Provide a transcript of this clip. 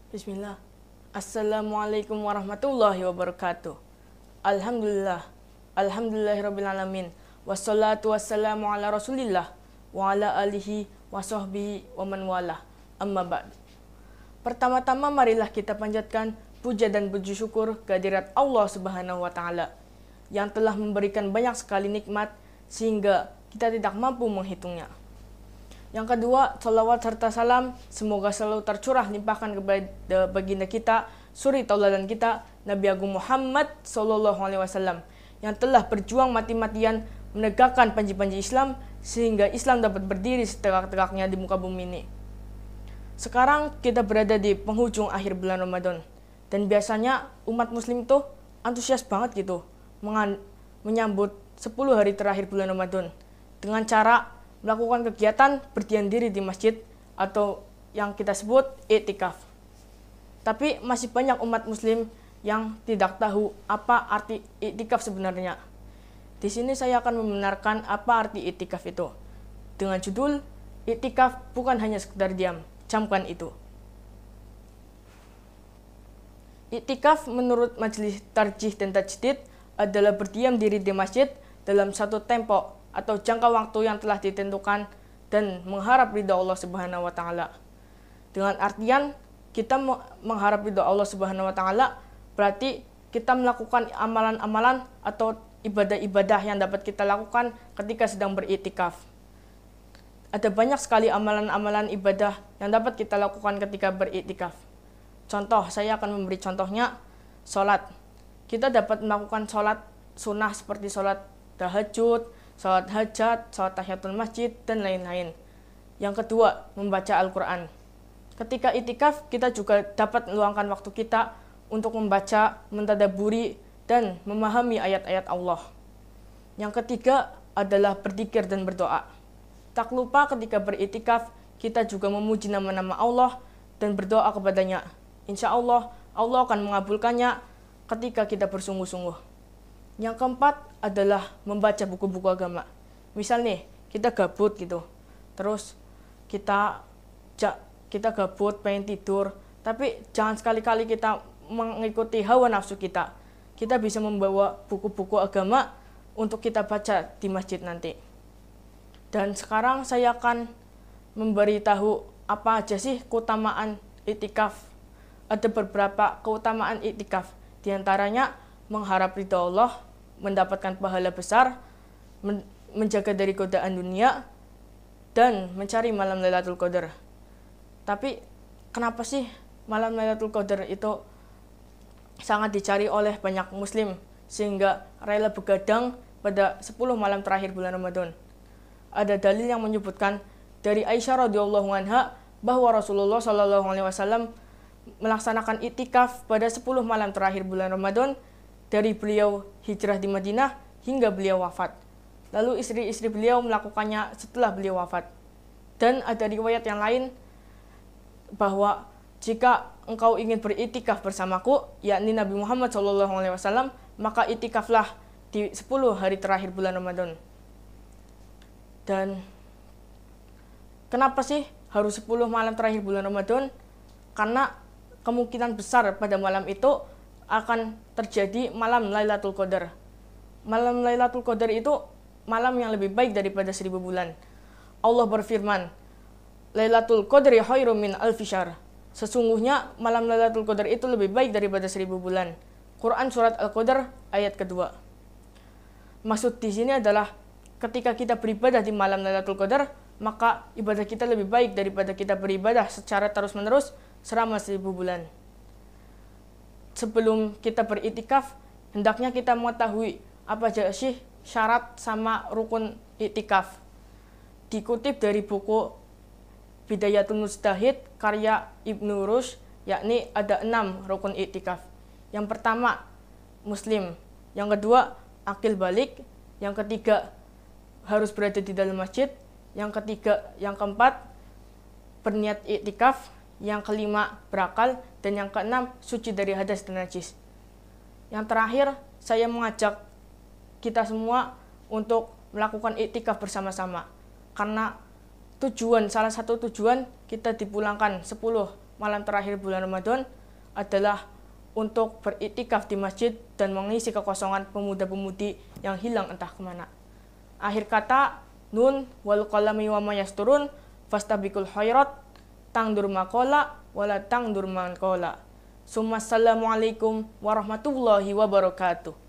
Bismillah. Assalamualaikum warahmatullahi wabarakatuh. Alhamdulillah. Alhamdulillahirrabbilalamin. Wassalatu wassalamu ala rasulillah wa ala alihi wa sahbihi wa man walah. Amma ba'd. Pertama-tama marilah kita panjatkan puja dan puji syukur kehadirat Allah Subhanahu wa taala yang telah memberikan banyak sekali nikmat sehingga kita tidak mampu menghitungnya. Yang kedua, salawat serta salam semoga selalu tercurah limpahkan kepada baginda kita, suri tauladan kita, Nabi Agung Muhammad SAW, yang telah berjuang mati-matian menegakkan panji-panji Islam sehingga Islam dapat berdiri setegak-tegaknya di muka bumi ini. Sekarang kita berada di penghujung akhir bulan Ramadan, dan biasanya umat muslim tuh antusias banget gitu menyambut 10 hari terakhir bulan Ramadan dengan cara melakukan kegiatan berdiam diri di masjid atau yang kita sebut i'tikaf. Tapi masih banyak umat muslim yang tidak tahu apa arti i'tikaf sebenarnya. Di sini saya akan membenarkan apa arti i'tikaf itu dengan judul i'tikaf bukan hanya sekedar diam, camkan itu. I'tikaf menurut Majelis Tarjih dan Tajdid adalah berdiam diri di masjid dalam satu tempo atau jangka waktu yang telah ditentukan dan mengharap ridha Allah Subhanahu wa taala. Dengan artian kita mengharap ridha Allah Subhanahu wa taala berarti kita melakukan amalan-amalan atau ibadah-ibadah yang dapat kita lakukan ketika sedang beriktikaf. Ada banyak sekali amalan-amalan ibadah yang dapat kita lakukan ketika beriktikaf. Contoh, saya akan memberi contohnya sholat. Kita dapat melakukan sholat sunnah seperti sholat tahajud, sholat hajat, sholat tahiyatul masjid, dan lain-lain. Yang kedua, membaca Al-Quran. Ketika i'tikaf, kita juga dapat meluangkan waktu kita untuk membaca, mentadaburi, dan memahami ayat-ayat Allah. Yang ketiga adalah berzikir dan berdoa. Tak lupa ketika beriktikaf, kita juga memuji nama-nama Allah dan berdoa kepadanya. Insya Allah, Allah akan mengabulkannya ketika kita bersungguh-sungguh. Yang keempat adalah membaca buku-buku agama. Misal nih, kita gabut gitu. Terus kita gabut, pengen tidur. Tapi jangan sekali-kali kita mengikuti hawa nafsu kita. Kita bisa membawa buku-buku agama untuk kita baca di masjid nanti. Dan sekarang saya akan memberitahu apa aja sih keutamaan i'tikaf. Ada beberapa keutamaan i'tikaf. Di antaranya mengharap ridha Allah, mendapatkan pahala besar, menjaga dari godaan dunia, dan mencari malam Lailatul Qadar. Tapi kenapa sih malam Lailatul Qadar itu sangat dicari oleh banyak muslim sehingga rela begadang pada 10 malam terakhir bulan Ramadan? Ada dalil yang menyebutkan dari Aisyah radhiyallahu anha bahwa Rasulullah SAW melaksanakan i'tikaf pada 10 malam terakhir bulan Ramadan dari beliau hijrah di Madinah hingga beliau wafat. Lalu istri-istri beliau melakukannya setelah beliau wafat. Dan ada riwayat yang lain bahwa jika engkau ingin beriktikaf bersamaku, yakni Nabi Muhammad SAW, maka iktikaflah di 10 hari terakhir bulan Ramadan. Dan kenapa sih harus 10 malam terakhir bulan Ramadan? Karena kemungkinan besar pada malam itu akan terjadi malam Lailatul Qadar. Malam Lailatul Qadar itu malam yang lebih baik daripada 1000 bulan. Allah berfirman, Lailatul Qadri khairum min alfi syahr. Sesungguhnya malam Lailatul Qadar itu lebih baik daripada 1000 bulan. Quran surat Al-Qadar ayat kedua. Maksud di sini adalah ketika kita beribadah di malam Lailatul Qadar, maka ibadah kita lebih baik daripada kita beribadah secara terus-menerus selama 1000 bulan. Sebelum kita beriktikaf, hendaknya kita mengetahui apa aja sih syarat sama rukun iktikaf. Dikutip dari buku Bidayatul Mujtahid karya Ibnu Rushd, yakni ada 6 rukun iktikaf. Yang pertama, muslim. Yang kedua, akil balik. Yang ketiga, harus berada di dalam masjid. Yang keempat, berniat iktikaf. Yang kelima, berakal. Dan yang keenam, suci dari hadas dan najis. Yang terakhir, saya mengajak kita semua untuk melakukan iktikaf bersama-sama. Karena salah satu tujuan kita dipulangkan 10 malam terakhir bulan Ramadan adalah untuk beriktikaf di masjid dan mengisi kekosongan pemuda-pemudi yang hilang entah kemana. Akhir kata, nun wal qalami wa ma yasturun fastabiqul khairat tangdur maqala wala tangdur man qala. Assalamualaikum warahmatullahi wabarakatuh.